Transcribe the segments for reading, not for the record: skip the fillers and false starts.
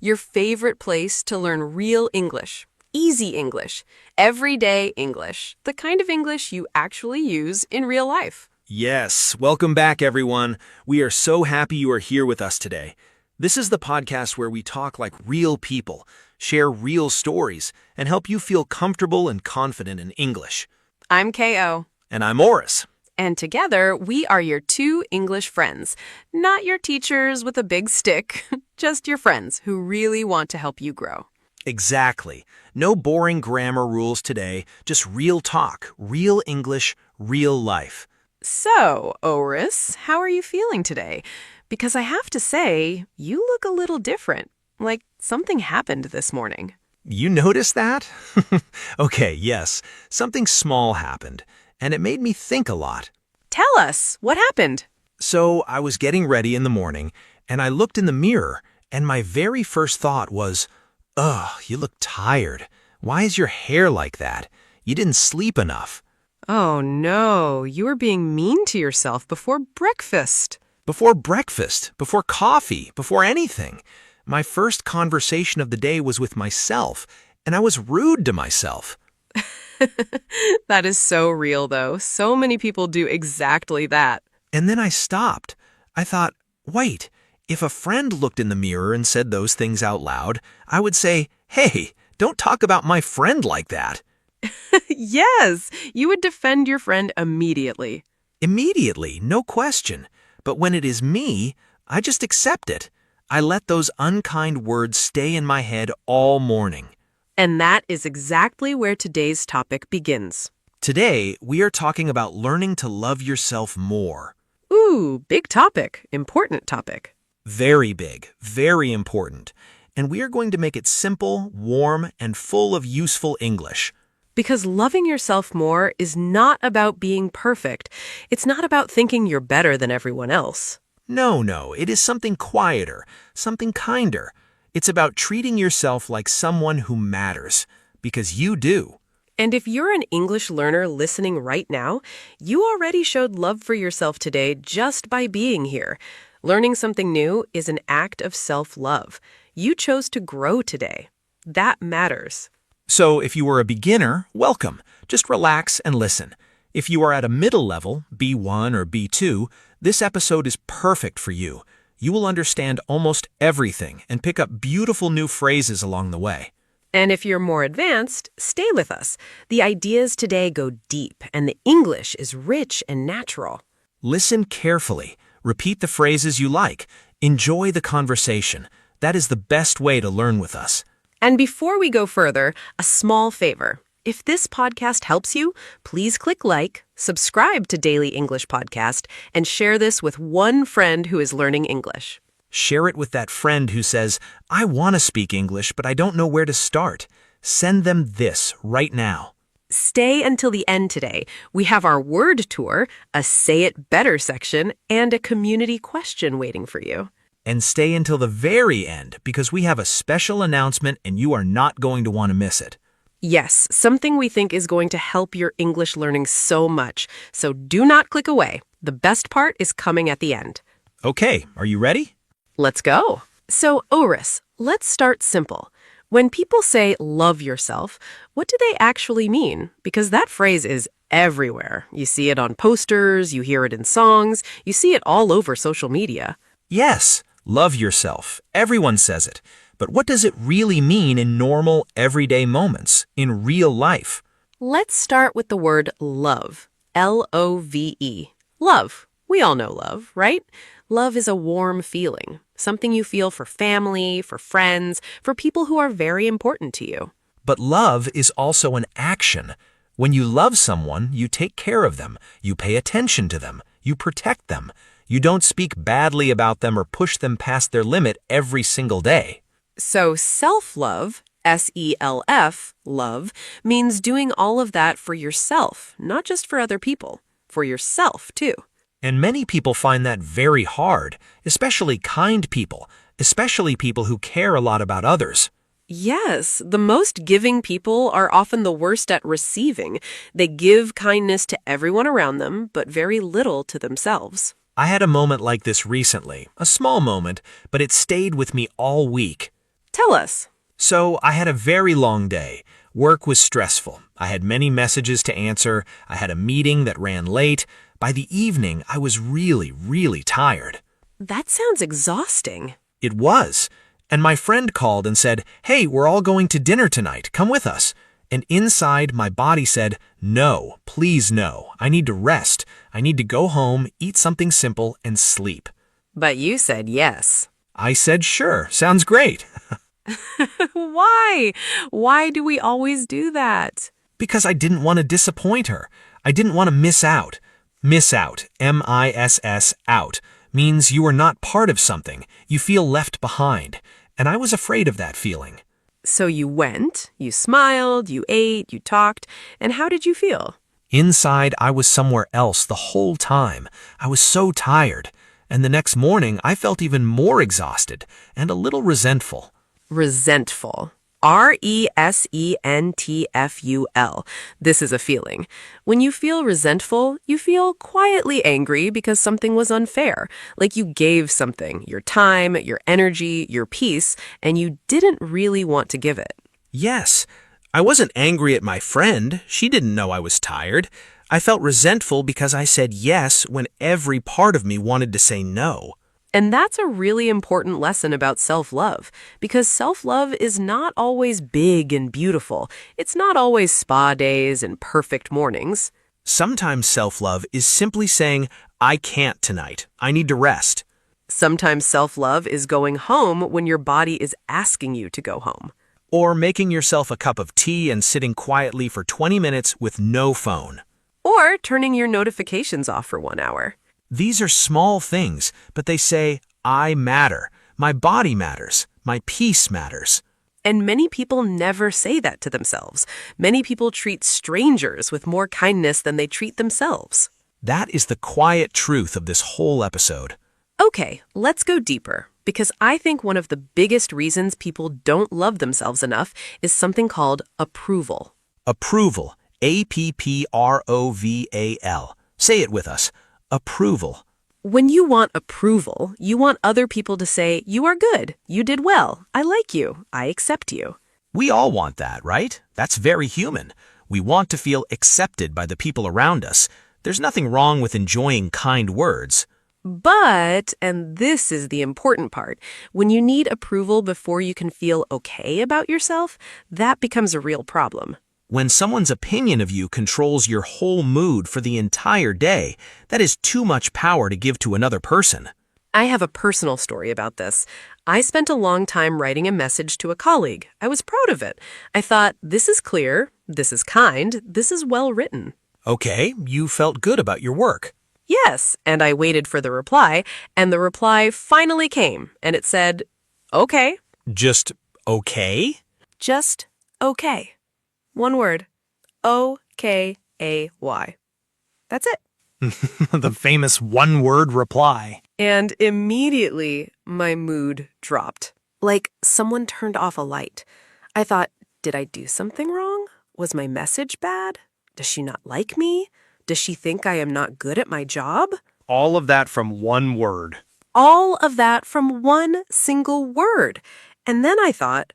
Your favorite place to learn real English, easy English, everyday English, the kind of English you actually use in real life. Yes, welcome back, everyone. We are so happy you are here with us today. This is the podcast where we talk like real people, share real stories, and help you feel comfortable and confident in English. I'm Ko, And I'm Morris. and together we are your two English friends. Not your teachers with a big stick, just your friends who really want to help you grow. Exactly. No boring grammar rules today, just real talk, real English, real life. So, Oris, how are you feeling today? Because I have to say, you look a little different, like something happened this morning. You noticed that? Okay, yes, something small happened, and it made me think a lot. Tell us, what happened? So I was getting ready in the morning, and I looked in the mirror, and my very first thought was, ugh, you look tired. Why is your hair like that? You didn't sleep enough. Oh no, you were being mean to yourself before breakfast. Before breakfast, before coffee, before anything. My first conversation of the day was with myself, and I was rude to myself. That is so real, though. So many people do exactly that. And then I stopped. I thought, wait, if a friend looked in the mirror and said those things out loud, I would say, hey, don't talk about my friend like that. Yes, you would defend your friend immediately. Immediately, no question. But when it is me, I just accept it. I let those unkind words stay in my head all morning. And that is exactly where today's topic begins. Today, we are talking about learning to love yourself more. Ooh, big topic, important topic. Very big, very important. And we are going to make it simple, warm, and full of useful English. Because loving yourself more is not about being perfect. It's not about thinking you're better than everyone else. No, it is something quieter, something kinder. It's about treating yourself like someone who matters, because you do. And if you're an English learner listening right now, you already showed love for yourself today just by being here. Learning something new is an act of self-love. You chose to grow today. That matters. So if you are a beginner, welcome. Just relax and listen. If you are at a middle level, B1 or B2, this episode is perfect for you. You will understand almost everything and pick up beautiful new phrases along the way. And if you're more advanced, stay with us. The ideas today go deep, and the English is rich and natural. Listen carefully. Repeat the phrases you like. Enjoy the conversation. That is the best way to learn with us. And before we go further, a small favor. If this podcast helps you, please click like, subscribe to Daily English Podcast, and share this with one friend who is learning English. Share it with that friend who says, I want to speak English, but I don't know where to start. Send them this right now. Stay until the end today. We have our word tour, a Say It Better section, and a community question waiting for you. And stay until the very end because we have a special announcement and you are not going to want to miss it. Yes, something we think is going to help your English learning so much. So do not click away. The best part is coming at the end. Okay, are you ready? Let's go. So, Oris, let's start simple. When people say love yourself, what do they actually mean? Because that phrase is everywhere. You see it on posters, you hear it in songs, you see it all over social media. Yes, love yourself. Everyone says it. But what does it really mean in normal, everyday moments, in real life? Let's start with the word love. L-O-V-E. Love. We all know love, right? Love is a warm feeling, something you feel for family, for friends, for people who are very important to you. But love is also an action. When you love someone, you take care of them, you pay attention to them, you protect them. You don't speak badly about them or push them past their limit every single day. So self-love, S-E-L-F, love, means doing all of that for yourself, not just for other people, for yourself too. And many people find that very hard, especially kind people, especially people who care a lot about others. Yes, the most giving people are often the worst at receiving. They give kindness to everyone around them, but very little to themselves. I had a moment like this recently, a small moment, but it stayed with me all week. Tell us. So I had a very long day. Work was stressful. I had many messages to answer. I had a meeting that ran late. By the evening, I was really tired. That sounds exhausting. It was. And my friend called and said, "Hey, we're all going to dinner tonight. Come with us." And inside, my body said, "No, please no. I need to rest. I need to go home, eat something simple, and sleep." But you said yes. I said, "Sure, sounds great." Why? Why do we always do that? Because I didn't want to disappoint her. I didn't want to miss out. Miss out, M-I-S-S, out, means you are not part of something. You feel left behind. And I was afraid of that feeling. So you went, you smiled, you ate, you talked, and how did you feel? Inside, I was somewhere else the whole time. I was so tired. And the next morning, I felt even more exhausted and a little resentful. Resentful. R-E-S-E-N-T-F-U-L. This is a feeling. When you feel resentful, you feel quietly angry because something was unfair. Like you gave something, your time, your energy, your peace, and you didn't really want to give it. Yes, I wasn't angry at my friend. She didn't know I was tired. I felt resentful because I said yes when every part of me wanted to say no. And that's a really important lesson about self-love, because self-love is not always big and beautiful. It's not always spa days and perfect mornings. Sometimes self-love is simply saying, "I can't tonight. I need to rest." Sometimes self-love is going home when your body is asking you to go home. Or making yourself a cup of tea and sitting quietly for 20 minutes with no phone. Or turning your notifications off for 1 hour. These are small things, but they say, "I matter. My body matters. My peace matters." And many people never say that to themselves. Many people treat strangers with more kindness than they treat themselves. That is the quiet truth of this whole episode. Okay, let's go deeper, because I think one of the biggest reasons people don't love themselves enough is something called approval. Approval. A-P-P-R-O-V-A-L. Say it with us. Approval. When you want approval, you want other people to say, "You are good, you did well, I like you, I accept you." We all want that, right? That's very human. We want to feel accepted by the people around us. There's nothing wrong with enjoying kind words. But, and this is the important part, when you need approval before you can feel okay about yourself, that becomes a real problem. When someone's opinion of you controls your whole mood for the entire day, that is too much power to give to another person. I have a personal story about this. I spent a long time writing a message to a colleague. I was proud of it. I thought, this is clear, this is kind, this is well written. Okay, you felt good about your work. Yes, and I waited for the reply, and the reply finally came, and it said, okay. Just okay? Just okay. One word. O-K-A-Y. That's it. The famous one-word reply. And immediately, my mood dropped. Like someone turned off a light. I thought, did I do something wrong? Was my message bad? Does she not like me? Does she think I am not good at my job? All of that from one word. All of that from one single word. And then I thought,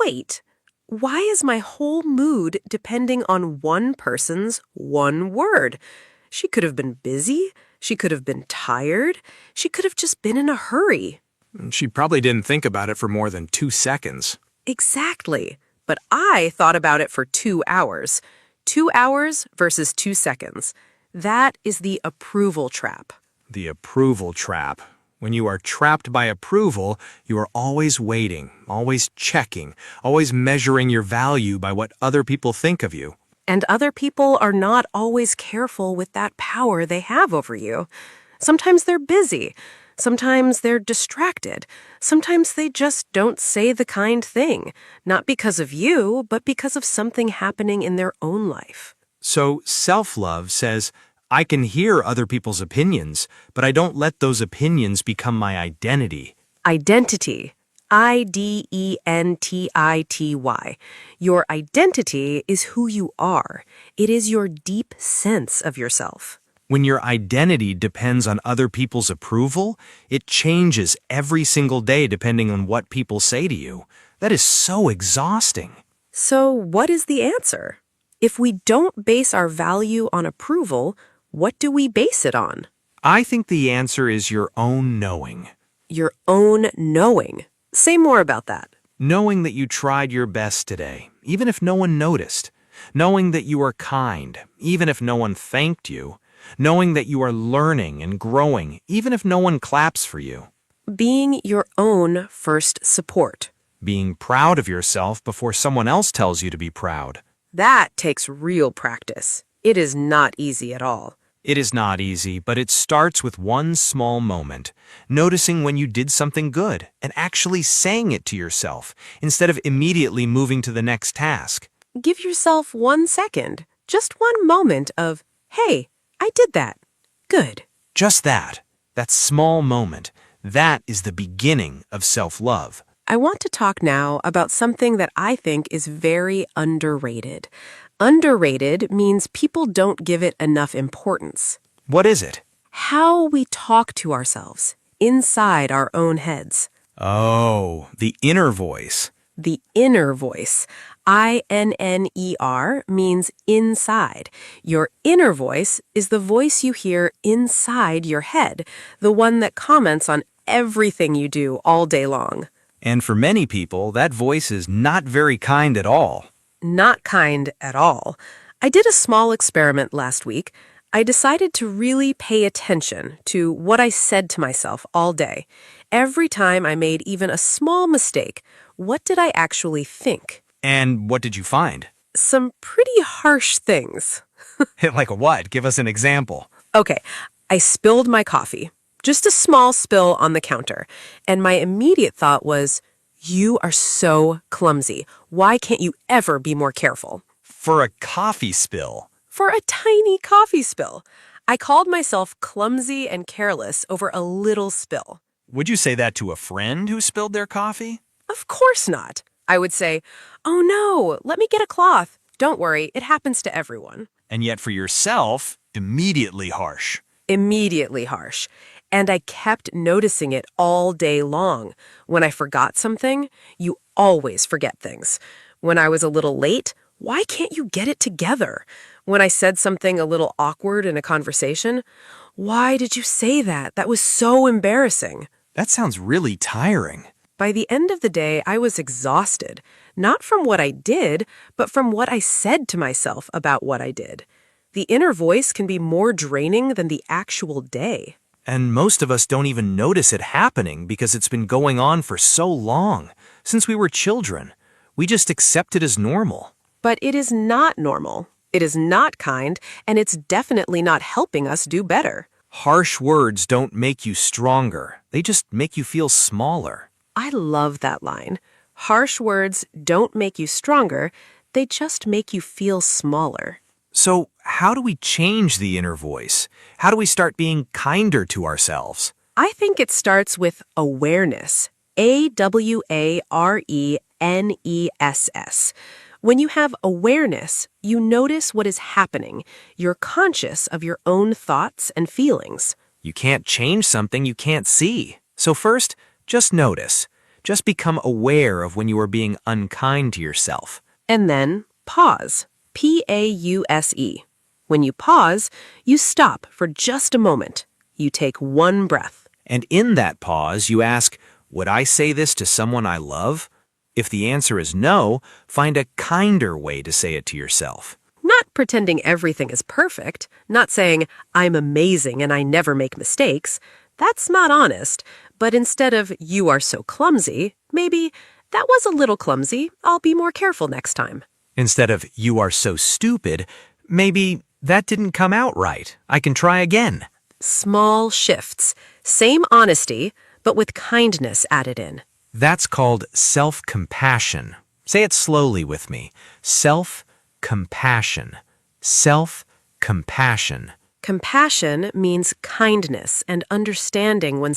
wait, why is my whole mood depending on one person's one word? She could have been busy. She could have been tired. She could have just been in a hurry. She probably didn't think about it for more than 2 seconds. Exactly. But I thought about it for 2 hours. 2 hours versus 2 seconds. That is the approval trap. The approval trap. When you are trapped by approval, you are always waiting, always checking, always measuring your value by what other people think of you. And other people are not always careful with that power they have over you. Sometimes they're busy. Sometimes they're distracted. Sometimes they just don't say the kind thing, not because of you, but because of something happening in their own life. So self-love says, I can hear other people's opinions, but I don't let those opinions become my identity. Identity. Identity. Your identity is who you are. It is your deep sense of yourself. When your identity depends on other people's approval, it changes every single day depending on what people say to you. That is so exhausting. So what is the answer? If we don't base our value on approval, what do we base it on? I think the answer is your own knowing. Your own knowing. Say more about that. Knowing that you tried your best today, even if no one noticed. Knowing that you are kind, even if no one thanked you. Knowing that you are learning and growing, even if no one claps for you. Being your own first support. Being proud of yourself before someone else tells you to be proud. That takes real practice. It is not easy at all. It is not easy, but it starts with one small moment. Noticing when you did something good and actually saying it to yourself instead of immediately moving to the next task. Give yourself 1 second, just one moment of, hey, I did that. Good. Just that small moment, that is the beginning of self-love. I want to talk now about something that I think is very underrated. Underrated means people don't give it enough importance. What is it? How we talk to ourselves inside our own heads. Oh, the inner voice. The inner voice. INNER means inside. Your inner voice is the voice you hear inside your head, the one that comments on everything you do all day long. And for many people, that voice is not very kind at all. Not kind at all. I did a small experiment last week. I decided to really pay attention to what I said to myself all day. Every time I made even a small mistake, what did I actually think? And what did you find? Some pretty harsh things. Like what? Give us an example. Okay, I spilled my coffee. Just a small spill on the counter. And my immediate thought was, you are so clumsy. Why can't you ever be more careful? For a coffee spill. For a tiny coffee spill. I called myself clumsy and careless over a little spill. Would you say that to a friend who spilled their coffee? Of course not. I would say, oh no, let me get a cloth. Don't worry, it happens to everyone. And yet for yourself, immediately harsh. Immediately harsh. And I kept noticing it all day long. When I forgot something, you always forget things. When I was a little late, why can't you get it together? When I said something a little awkward in a conversation, why did you say that? That was so embarrassing. That sounds really tiring. By the end of the day, I was exhausted, not from what I did, but from what I said to myself about what I did. The inner voice can be more draining than the actual day. And most of us don't even notice it happening because it's been going on for so long, since we were children. We just accept it as normal. But it is not normal. It is not kind, and it's definitely not helping us do better. Harsh words don't make you stronger. They just make you feel smaller. I love that line. Harsh words don't make you stronger. They just make you feel smaller. So how do we change the inner voice? How do we start being kinder to ourselves? I think it starts with awareness. AWARENESS. When you have awareness, you notice what is happening. You're conscious of your own thoughts and feelings. You can't change something you can't see. So first, just notice. Just become aware of when you are being unkind to yourself. And then pause. PAUSE. When you pause, you stop for just a moment. You take one breath. And in that pause, you ask, would I say this to someone I love? If the answer is no, find a kinder way to say it to yourself. Not pretending everything is perfect. Not saying, I'm amazing and I never make mistakes. That's not honest. But instead of, you are so clumsy, maybe, that was a little clumsy. I'll be more careful next time. Instead of, you are so stupid, maybe, that didn't come out right. I can try again. Small shifts. Same honesty, but with kindness added in. That's called self-compassion. Say it slowly with me. Self-compassion. Self-compassion. Compassion means kindness and understanding when